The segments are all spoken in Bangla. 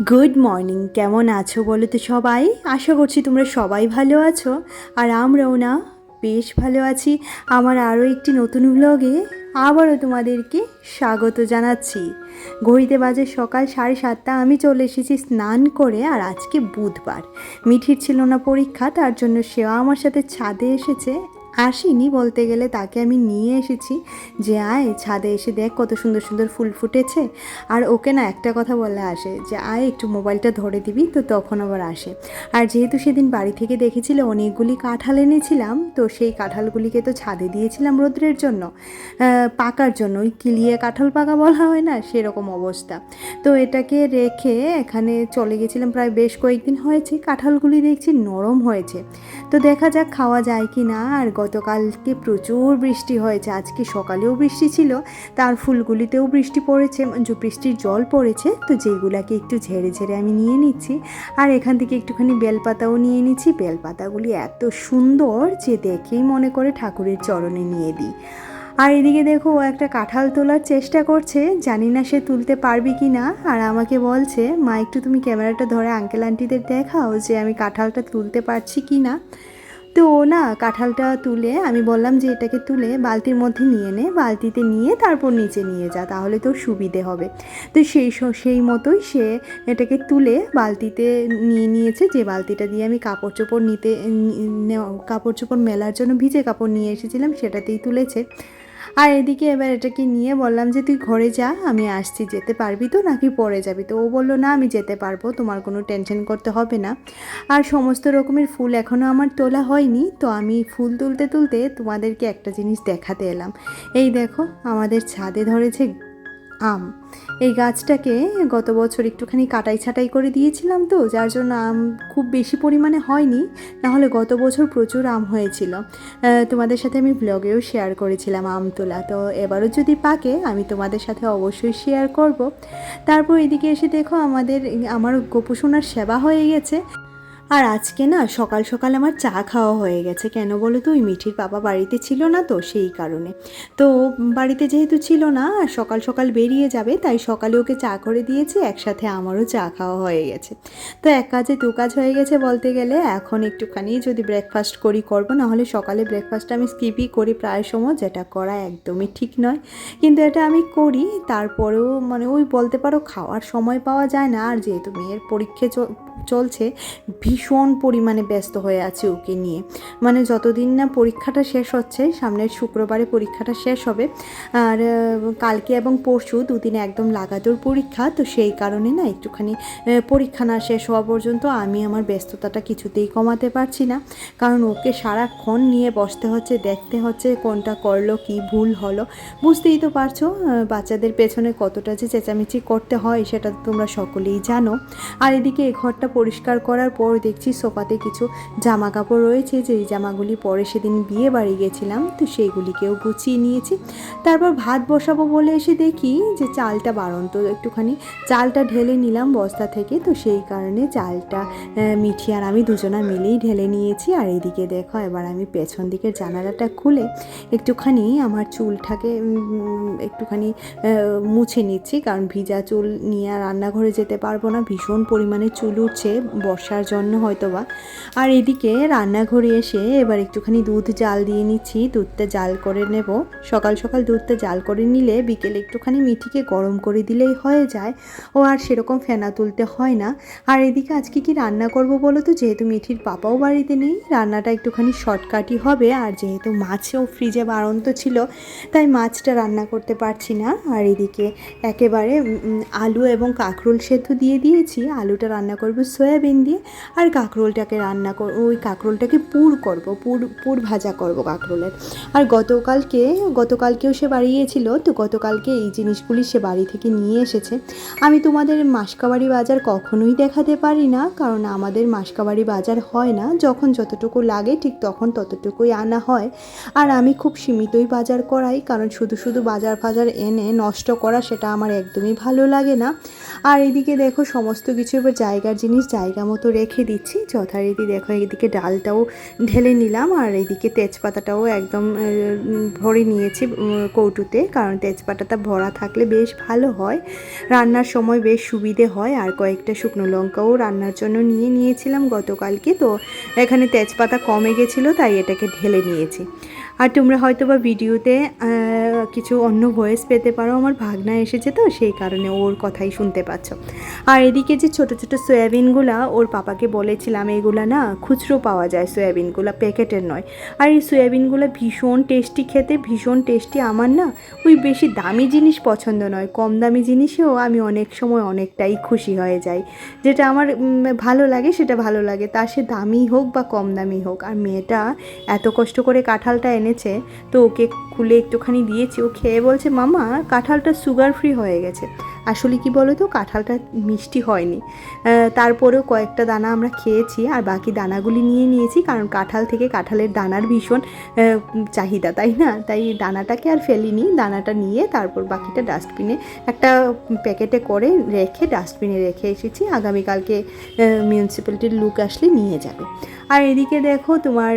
গুড মর্নিং, কেমন আছো বলো তো সবাই? আশা করছি তোমরা সবাই ভালো আছো। আর আমরাও না বেশ ভালো আছি। আমার আরও একটি নতুন ব্লগে আবারও তোমাদেরকে স্বাগত জানাচ্ছি। ঘড়িতে বাজে সকাল 7:30। আমি চলে এসেছি স্নান করে। আর আজকে বুধবার, মিঠির ছিল না পরীক্ষা, তার জন্য সেও আমার সাথে ছাদে এসেছে। আসিনি বলতে গেলে, তাকে আমি নিয়ে এসেছি যে আয় ছাদে এসে দেখ কত সুন্দর সুন্দর ফুল ফুটেছে। আর ওকে না একটা কথা বলে আসে যে আয় একটু মোবাইলটা ধরে দিবি, তো তখন আবার আসে। আর যেহেতু সেদিন বাড়ি থেকে দেখেছিল অনেকগুলি কাঁঠাল এনেছিলাম, তো সেই কাঁঠালগুলিকে তো ছাদে দিয়েছিলাম রোদ্রের জন্য, পাকার জন্য। ওই কিলিয়ে কাঁঠাল পাকা বলা হয় না, সেরকম অবস্থা। তো এটাকে রেখে এখানে চলে গেছিলাম, প্রায় বেশ কয়েকদিন হয়েছে। কাঁঠালগুলি দেখছি নরম হয়েছে, তো দেখা যাক খাওয়া যায় কি না। আর গতকালকে প্রচুর বৃষ্টি হয়েছে, আজকে সকালেও বৃষ্টি ছিল, তার ফুলগুলিতেও বৃষ্টি পড়েছে, বৃষ্টির জল পড়েছে। তো যেগুলাকে একটু ঝেড়ে ঝেড়ে আমি নিয়ে নিচ্ছি। আর এখান থেকে একটুখানি বেলপাতাও নিয়ে নিচ্ছি। বেলপাতাগুলি এত সুন্দর যে দেখেই মনে করে ঠাকুরের চরণে নিয়ে দিই। আর এদিকে দেখো, ও একটা কাঁঠাল তোলার চেষ্টা করছে, জানি না সে তুলতে পারবি কি না। আর আমাকে বলছে, মা একটু তুমি ক্যামেরাটা ধরে আঙ্কেল আন্টিদের দেখাও যে আমি কাঁঠালটা তুলতে পারছি কি না। তো ও না কাঁঠালটা তুলে, আমি বললাম যে এটাকে তুলে বালতির মধ্যে নিয়ে নে, বালতিতে নিয়ে তারপর নিচে নিয়ে যা, তাহলে তোর সুবিধে হবে। তো সেই মতোই সে এটাকে তুলে বালতিতে নিয়ে নিয়েছে, যে বালতিটা দিয়ে আমি কাপড় চোপড় কাপড় চোপড় মেলার জন্য ভিজে কাপড় নিয়ে এসেছিলাম, সেটাতেই তুলেছে। আর এদিকে এবার এটাকে নিয়ে বললাম যে তুই ঘরে যা, আমি আসছি, যেতে পারবি তো নাকি পড়ে যাবি? তো ও বললো না আমি যেতে পারবো, তোমার কোনো টেনশন করতে হবে না। আর সমস্ত রকমের ফুল এখনও আমার তোলা হয়নি, তো আমি ফুল তুলতে তুলতে তোমাদেরকে একটা জিনিস দেখাতে এলাম। এই দেখো, আমাদের ছাদে ধরেছে আম। এই গাছটাকে গত বছর একটুখানি কাটাই ছাটাই করে দিয়েছিলাম, তো যার জন্য আম খুব বেশি পরিমাণে হয়নি, নাহলে গত বছর প্রচুর আম হয়েছিল। তোমাদের সাথে আমি ব্লগেও শেয়ার করেছিলাম আম তোলা, তো এবারও যদি পাকে আমি তোমাদের সাথে অবশ্যই শেয়ার করব। তারপর এদিকে এসে দেখো আমার গোপুসোনার সেবা হয়ে গেছে। আর আজকে না সকাল সকাল আমার চা খাওয়া হয়ে গেছে। কেন বলো তো, ওই মিঠির বাবা বাড়িতে ছিল না, তো সেই কারণে। তো বাড়িতে যেহেতু ছিল না আর সকাল সকাল বেরিয়ে যাবে, তাই সকালে ওকে চা করে দিয়েছি, একসাথে আমারও চা খাওয়া হয়ে গেছে। তো এক কাজে দু কাজ হয়ে গেছে বলতে গেলে। এখন একটুখানি যদি ব্রেকফাস্ট করবো, নাহলে সকালে ব্রেকফাস্ট আমি স্কিপই করি প্রায় সময়, যেটা করা একদমই ঠিক নয়, কিন্তু এটা আমি করি। তারপরেও মানে ওই বলতে পারো খাওয়ার সময় পাওয়া যায় না। আর যেহেতু মেয়ের পরীক্ষা চলছে, ভীষণ পরিমাণে ব্যস্ত হয়ে আছে ওকে নিয়ে। মানে যতদিন না পরীক্ষাটা শেষ হচ্ছে, সামনের শুক্রবারে পরীক্ষাটা শেষ হবে, আর কালকে এবং পরশু দুদিনে একদম লাগাতার পরীক্ষা। তো সেই কারণে না একটুখানি পরীক্ষা না শেষ হওয়া পর্যন্ত আমি আমার ব্যস্ততাটা কিছুতেই কমাতে পারছি না, কারণ ওকে সারাক্ষণ নিয়ে বসতে হচ্ছে, দেখতে হচ্ছে কোনটা করলো, কি ভুল হলো। বুঝতেই তো পারছো বাচ্চাদের পেছনে কতটা যে চেঁচামেচি করতে হয়, সেটা তোমরা সকলেই জানো। আর এদিকে এই ঘরটা পরিষ্কার করার পর দেখছি সোফাতে কিছু জামা কাপড় রয়েছে, যে জামাগুলি পরে সেদিন বিয়ে বাড়ি গেছিলাম, তো সেইগুলিকেও গুছিয়ে নিয়েছি। তারপর ভাত বসাবো বলে এসে দেখি যে চালটা বাড়ন্ত, একটুখানি চালটা ঢেলে নিলাম বস্তা থেকে, তো সেই কারণে চালটা মিঠি আর আমি দুজনা মিলেই ঢেলে নিয়েছি। আর এইদিকে দেখো, এবার আমি পেছন দিকের জানালাটা খুলে একটুখানি আমার চুলটাকে একটুখানি মুছে নিচ্ছি, কারণ ভিজা চুল নিয়ে রান্নাঘরে যেতে পারবো না, ভীষণ পরিমাণে চুল উঠছে বর্ষার জন্য হয়তোবা। আর এদিকে রান্নাঘরে এসে এবার একটুখানি দুধ জাল দিয়ে নিচ্ছি, দুধটা জাল করে নেব। সকাল সকাল দুধটা জাল করে নিলে বিকেলে একটুখানি মিঠিকে গরম করে দিলেই হয়ে যায়, ও আর সেরকম ফেনা তুলতে হয় না। আর এদিকে আজকে কি রান্না করব বলো তো, যেহেতু মিঠির পাপাও বাড়িতে নেই, রান্নাটা একটুখানি শর্টকাটই হবে। আর যেহেতু মাছও ফ্রিজে বাড়ন্ত ছিল, তাই মাছটা রান্না করতে পারছি না। আর এদিকে একেবারে আলু এবং কাঁকরোল সেদ্ধ দিয়ে দিয়েছি। আলুটা রান্না করব সয়াবিন দিয়ে, আর কাঁকরোলটাকে ওই কাঁকরোলটাকে পুর ভাজা করব কাঁকরোলের। আর গতকালকেও সে বাড়ি গিয়েছিল, তো গতকালকে এই জিনিসগুলি সে বাড়ি থেকে নিয়ে এসেছে। আমি তোমাদের মাসকাবাড়ি বাজার কখনোই দেখাতে পারি না, কারণ আমাদের মাসকাবাড়ি বাজার হয় না, যখন যতটুকু লাগে ঠিক তখন ততটুকুই আনা হয়। আর আমি খুব সীমিতই বাজার করাই, কারণ শুধু শুধু বাজার এনে নষ্ট করা, সেটা আমার একদমই ভালো লাগে না। আর এদিকে দেখো, সমস্ত কিছু এবার জায়গার জিনিস জায়গা মতো রেখে দিচ্ছি যথারীতি। দেখো এদিকে ডালটাও ঢেলে নিলাম আর এদিকে তেজপাতাটাও একদম ভরে নিয়েছি কৌটোতে, কারণ তেজপাতাটা ভরা থাকলে বেশ ভালো হয়, রান্নার সময় বেশ সুবিধে হয়। আর কয়েকটা শুকনো লঙ্কাও রান্নার জন্য নিয়ে নিয়েছিলাম গতকালকে, তো এখানে তেজপাতা কমে গেছিলো তাই এটাকে ঢেলে নিয়েছি। আর তোমরা হয়তো বা ভিডিওতে কিছু অন্য ভয়েস পেতে পারো, আমার ভাগনা এসেছে তো সেই কারণে ওর কথাই শুনতে পাচ্ছ। আর এদিকে যে ছোট ছোট সয়াবিনগুলা ওর পাপাকে বলেছিলাম, এগুলা না খুচরো পাওয়া যায় সয়াবিনগুলা, প্যাকেটের নয়। আর এই সয়াবিনগুলো ভীষণ টেস্টি খেতে, ভীষণ টেস্টি। আমার না ওই বেশি দামি জিনিস পছন্দ নয়, কম দামি জিনিসেও আমি অনেক সময় অনেকটাই খুশি হয়ে যাই। যেটা আমার ভালো লাগে সেটা ভালো লাগে, তা সে দামি হোক বা কম দামি হোক। আর মেয়েটা এত কষ্ট করে কাঁঠালটা এনেছে, তো ওকে খুলে একটুখানি দিয়েছি, ও খেয়ে বলছে মামা কাঁঠালটা সুগার ফ্রি হয়ে গেছে। আসলে কি বলো তো, কাঁঠালটা মিষ্টি হয়নি। তারপরেও কয়েকটা দানা আমরা খেয়েছি আর বাকি দানাগুলি নিয়ে নিয়েছি, কারণ কাঁঠাল থেকে কাঁঠালের দানার ভীষণ চাহিদা, তাই না? তাই দানাটাকে আর ফেলিনি, দানাটা নিয়ে তারপর বাকিটা ডাস্টবিনে একটা প্যাকেটে করে রেখে ডাস্টবিনে রেখে এসেছি। আগামীকালকে মিউনিসিপ্যালিটির লোক আসলে নিয়ে যাবে। আর এদিকে দেখো তোমার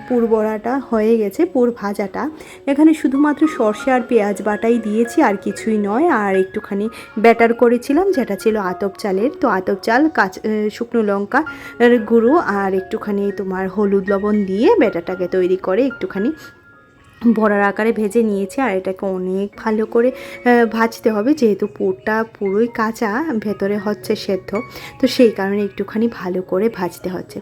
পুর বড়াটা হয়ে গেছে, পুর ভাজাটা। এখানে শুধুমাত্র সর্ষে আর পেঁয়াজ বাটাই দিয়েছি, আর কিছুই নয়। আর একটুখানি ব্যাটার করেছিলাম যেটা ছিল আতপ চালের, তো আতপ চাল, শুকনো লঙ্কা গুঁড়ো আর একটুখানি তোমার হলুদ লবণ দিয়ে ব্যাটারটাকে তৈরি করে একটুখানি বড়ার আকারে ভেজে নিয়েছি। আর এটাকে অনেক ভালো করে ভাজতে হবে, যেহেতু পুরটা পুরোই কাঁচা, ভেতরে হচ্ছে সেদ্ধ, তো সেই কারণে একটুখানি ভালো করে ভাজতে হচ্ছে।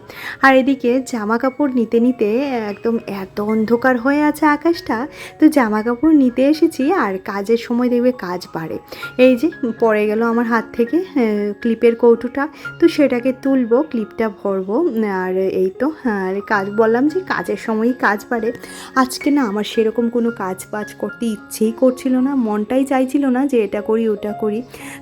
আর এদিকে জামা কাপড় নিতে নিতে একদম এত অন্ধকার হয়ে আছে আকাশটা, তো জামা কাপড় নিতে এসেছি আর কাজের সময় দেখবে কাজ বাড়ে। এই যে পড়ে গেল আমার হাত থেকে ক্লিপের কৌটোটা, তো সেটাকে তুলবো, ক্লিপটা ভরবো। আর এই তো আর কাজ, বললাম যে কাজের সময়ই কাজ বাড়ে। আজকে না আমার সেরকম কোনো কাজ বাজ করতে ইচ্ছেই করছিল না, মনটাই চাইছিল না যে এটা করি ওটা করি।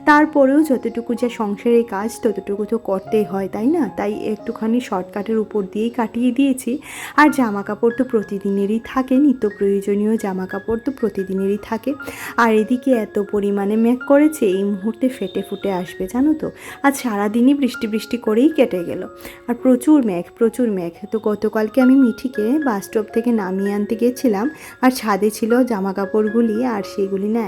তারপরেও যতটুকু যা সংসারের কাজ ততটুকু তো করতেই হয়, তাই না? তাই একটুখানি শর্টকাটের উপর দিয়েই কাটিয়ে দিয়েছি। আর জামা কাপড় তো প্রতিদিনেরই থাকে, নিত্য প্রয়োজনীয় জামা কাপড় তো প্রতিদিনেরই থাকে। আর এদিকে এত পরিমাণে মেঘ করেছে, এই মুহূর্তে ফেটে ফুটে আসবে জানো তো। আজ সারাদিনই বৃষ্টি বৃষ্টি করেই কেটে গেল। আর প্রচুর মেঘ, প্রচুর মেঘ। তো গতকালকে আমি মিঠিকে বাস স্টপ থেকে নামিয়ে আনতে গেছিলাম, আর ছাদে ছিল জামা কাপড়গুলি, আর সেগুলি না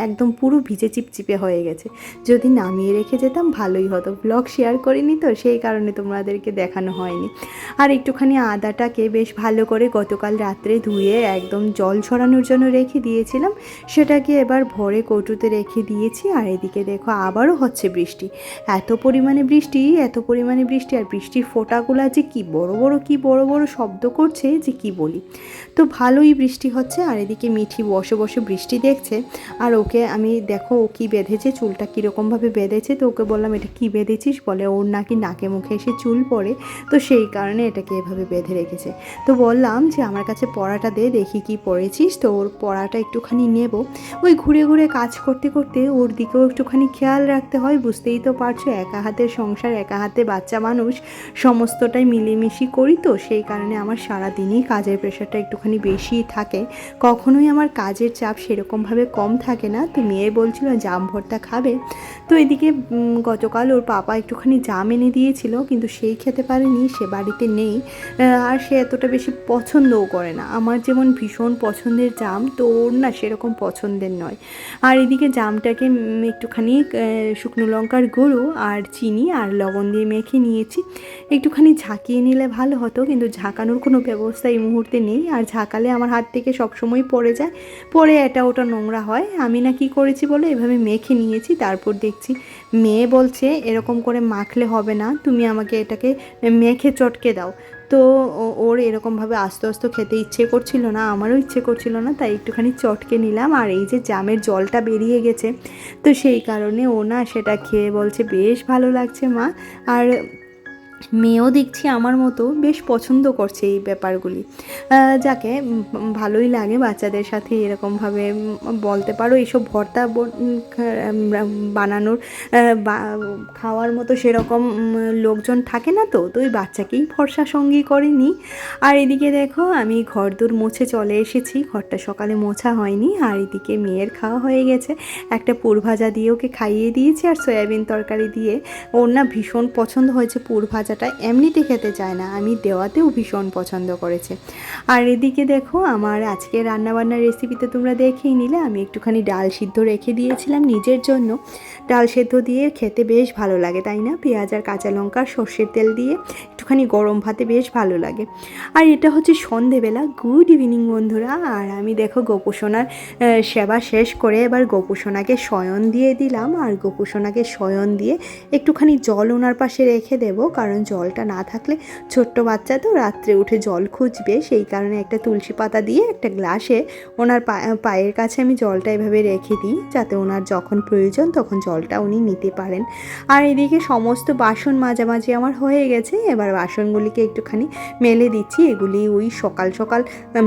একদম পুরো ভিজে চিপচিপে হয়ে গেছে। যদি নামিয়ে রেখে যেতাম ভালোই হতো, ব্লগ শেয়ার করিনি তো সেই কারণে তোমাদেরকে দেখানো হয়নি। আর একটুখানি আদাটাকে বেশ ভালো করে গতকাল রাত্রে ধুয়ে একদম জল ছড়ানোর জন্য রেখে দিয়েছিলাম, সেটাকে এবার ভরে কৌটোতে রেখে দিয়েছি। আর এদিকে দেখো আবারও হচ্ছে বৃষ্টি, এত পরিমাণে বৃষ্টি, এত পরিমাণে বৃষ্টি। আর বৃষ্টির ফোঁটাগুলো যে কি বড় বড়, কি বড় বড় শব্দ করছে যে কি বলি। তো ভালোই বৃষ্টি হচ্ছে। আর এদিকে মিঠি বসে বসে বৃষ্টি দেখছে, আর ওকে আমি দেখো ও কী বেঁধেছে, চুলটা কীরকমভাবে বেঁধেছে, তো ওকে বললাম এটা কী বেঁধেছিস, বলে ওর নাকি নাকে মুখে এসে চুল পড়ে, তো সেই কারণে এটাকে এভাবে বেঁধে রেখেছে। তো বললাম যে আমার কাছে পড়াটা দে, দেখি কি পড়েছিস। তো ওর পড়াটা একটুখানি নেব। ওই ঘুরে ঘুরে কাজ করতে করতে ওর দিকেও একটুখানি খেয়াল রাখতে হয়, বুঝতেই তো পারছো, একা হাতের সংসার, একা হাতে বাচ্চা মানুষ, সমস্তটাই মিলেমিশি করি, তো সেই কারণে আমার সারাদিনই কাজের প্রেশারটা একটুখানি বেশিই থাকে। কখনোই আমার কাজের চাপ সেরকমভাবে কম থাকে না। তো মেয়ে বলছিল জাম ভর্তা খাবে, তো এদিকে গতকাল ওর পাপা একটুখানি জাম এনে দিয়েছিল, কিন্তু সেই খেতে পারেনি, সে বাড়িতে নেই। আর সে এতটা বেশি পছন্দও করে না, আমার যেমন ভীষণ পছন্দের জাম, তো ওর না সেরকম পছন্দের নয়। আর এদিকে জামটাকে একটুখানি শুকনো লঙ্কার গুঁড়ো আর চিনি আর লবণ দিয়ে মেখে নিয়েছি। একটুখানি ঝাঁকিয়ে নিলে ভালো হতো, কিন্তু ঝাঁকানোর কোনো ব্যবস্থা এই মুহূর্তে নেই। আর ঝাঁকালে আমার হাত থেকে সবসময় পড়ে যায়, পড়ে এটা ওটা নোংরা হয়। আমি না কি করেছি বলে এভাবে মেখে নিয়েছি। তারপর দেখছি মেয়ে বলছে এরকম করে মাখলে হবে না, তুমি আমাকে এটাকে মেখে চটকে দাও। তো ওর এরকমভাবে আস্তে আস্তে খেতে ইচ্ছে করছিল না, আমারও ইচ্ছে করছিল না, তাই একটুখানি চটকে নিলাম। আর এই যে জামের জলটা বেরিয়ে গেছে, তো সেই কারণে ও না সেটা খেয়ে বলছে বেশ ভালো লাগছে মা। আর মেয়েও দেখছি আমার মতো বেশ পছন্দ করছে এই ব্যাপারগুলি। যাকে ভালোই লাগে বাচ্চাদের সাথে এরকমভাবে বলতে পারো এইসব ভর্তা বানানোর খাওয়ার মতো সেরকম লোকজন থাকে না, তো ওই বাচ্চাকেই ফর্সা সঙ্গী করেনি। আর এদিকে দেখো আমি ঘরদোর মুছে চলে এসেছি, ঘরটা সকালে মোছা হয়নি। আর এদিকে মেয়ের খাওয়া হয়ে গেছে, একটা পুর ভাজা দিয়ে ওকে খাইয়ে দিয়েছি আর সয়াবিন তরকারি দিয়ে। ওর না ভীষণ পছন্দ হয়েছে পুর ভাজাটা, এমনিতে খেতে চায় না, আমি দেওয়াতেও ভীষণ পছন্দ করেছে। আর এদিকে দেখো আমার আজকে রান্নাবান্নার রেসিপিতে তোমরা দেখেই নিলে, আমি একটুখানি ডাল সিদ্ধ রেখে দিয়েছিলাম নিজের জন্য। ডাল সেদ্ধ দিয়ে খেতে বেশ ভালো লাগে, তাই না? পেঁয়াজ আর কাঁচা লঙ্কা সর্ষের তেল দিয়ে একটুখানি গরম ভাতে বেশ ভালো লাগে। আর এটা হচ্ছে সন্ধেবেলা। গুড ইভিনিং বন্ধুরা। আর আমি দেখো গোপুসোনার সেবা শেষ করে এবার গোপুসোনাকে শয়ন দিয়ে দিলাম। আর গোপুসোনাকে শয়ন দিয়ে একটুখানি জল ওনার পাশে রেখে দেব, কারণ জলটা না থাকলে ছোট্ট বাচ্চা তো রাত্রে উঠে জল খুঁজবে, সেই কারণে একটা তুলসী পাতা দিয়ে একটা গ্লাসে ওনার পায়ের কাছে আমি জলটা এভাবে রেখে দিই, যাতে ওনার যখন প্রয়োজন তখন জলটা উনি নিতে পারেন। আর এদিকে সমস্ত বাসন মাঝামাঝি আমার হয়ে গেছে, এবার বাসনগুলিকে একটুখানি মেলে দিচ্ছি। এগুলি ওই সকাল সকাল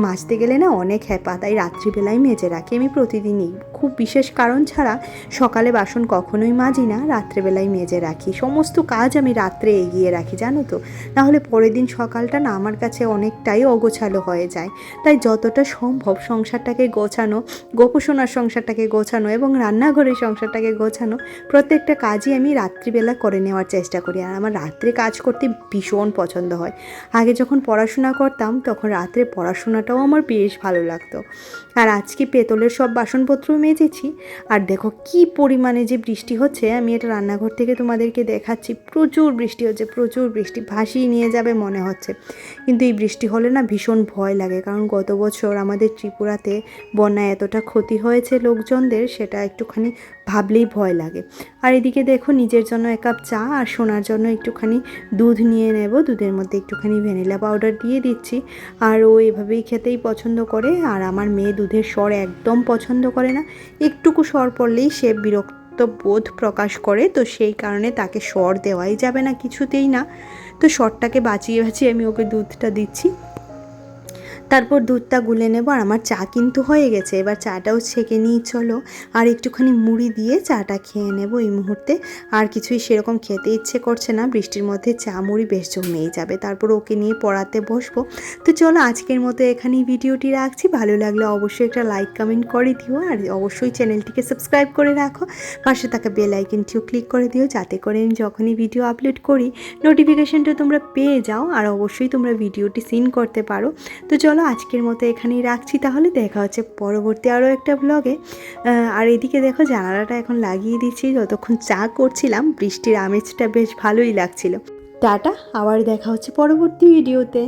মাজতে গেলে না অনেক হ্যাপা, তাই রাত্রিবেলায় মেজে রাখি আমি প্রতিদিনই। খুব বিশেষ কারণ ছাড়া সকালে বাসন কখনোই মাজি না, রাত্রেবেলায় মেজে রাখি। সমস্ত কাজ আমি রাত্রে এগিয়ে রাখি, জানো তো, নাহলে পরের দিন সকালটা না আমার কাছে অনেকটাই অগোছালো হয়ে যায়। তাই যতটা সম্ভব সংসারটাকে গোছানো, গোপুসোনার সংসারটাকে গোছানো এবং রান্নাঘরের সংসারটাকে গোছানো, প্রত্যেকটা কাজই আমি রাত্রিবেলা করে নেওয়ার চেষ্টা করি। আর আমার রাত্রে কাজ করতে ভীষণ পছন্দ হয়। আগে যখন পড়াশোনা করতাম তখন রাত্রে পড়াশোনাটাও আমার বেশ ভালো লাগতো। আর আজকে পেতলের সব বাসনপত্র মেজেছি। আর দেখো কি পরিমাণে যে বৃষ্টি হচ্ছে, আমি এটা রান্নাঘর থেকে তোমাদেরকে দেখাচ্ছি। প্রচুর বৃষ্টি হচ্ছে, প্রচুর বৃষ্টি, ভাসিয়ে নিয়ে যাবে মনে হচ্ছে। কিন্তু এই বৃষ্টি হলে না ভীষণ ভয় লাগে, কারণ গত বছর আমাদের ত্রিপুরাতে বন্যায় এতটা ক্ষতি হয়েছে লোকজনদের, সেটা একটুখানি ভাবলেই ভয় লাগে। আর এদিকে দেখো নিজের জন্য এক কাপ চা আর সোনার জন্য একটুখানি দুধ নিয়ে নেব, দুধের মধ্যে একটুখানি ভ্যানিলা পাউডার দিয়ে দিচ্ছি। আর ও এভাবেই খেতেই পছন্দ করে। আর আমার মেয়ে দুধের স্বর একদম পছন্দ করে না, একটুকু স্বর পড়লেই সে বিরক্ত বোধ প্রকাশ করে, তো সেই কারণে তাকে স্বর দেওয়াই যাবে না কিছুতেই না। তো স্বরটাকে বাঁচিয়ে বাঁচিয়ে আমি ওকে দুধটা দিচ্ছি। তারপর দুধটা গুলে নেব। আর আমার চা কিন্তু হয়ে গেছে, এবার চাটাও ছেঁকে নিই চলো। আর একটুখানি মুড়ি দিয়ে চাটা খেয়ে নেব এই মুহূর্তে। আর কিছুই সেরকম খেতে ইচ্ছে করছে না, বৃষ্টির মধ্যে চা মুড়ি বেশ জমেই যাবে। তারপর ওকে নিয়ে পড়াতে বসবো। তো চলো আজকের মতো এখানেই ভিডিওটি রাখছি। ভালো লাগলে অবশ্যই একটা লাইক কমেন্ট করে দিও, আর অবশ্যই চ্যানেলটিকে সাবস্ক্রাইব করে রাখো। পাশে থাকা বেল আইকনটিও ক্লিক করে দিও, যাতে করে আমি যখনই ভিডিও আপলোড করি নোটিফিকেশনটা তোমরা পেয়ে যাও, আর অবশ্যই তোমরা ভিডিওটি সিন করতে পারো। তো চলো আজকের মতো এখানেই রাখছি, তাহলে দেখা হচ্ছে পরবর্তী আরও একটা ব্লগে। আর এদিকে দেখো জানালাটা এখন লাগিয়ে দিচ্ছি, যতক্ষণ চা করছিলাম বৃষ্টির আমেজটা বেশ ভালোই লাগছিল। টাটা, আবার দেখা হচ্ছে পরবর্তী ভিডিওতে।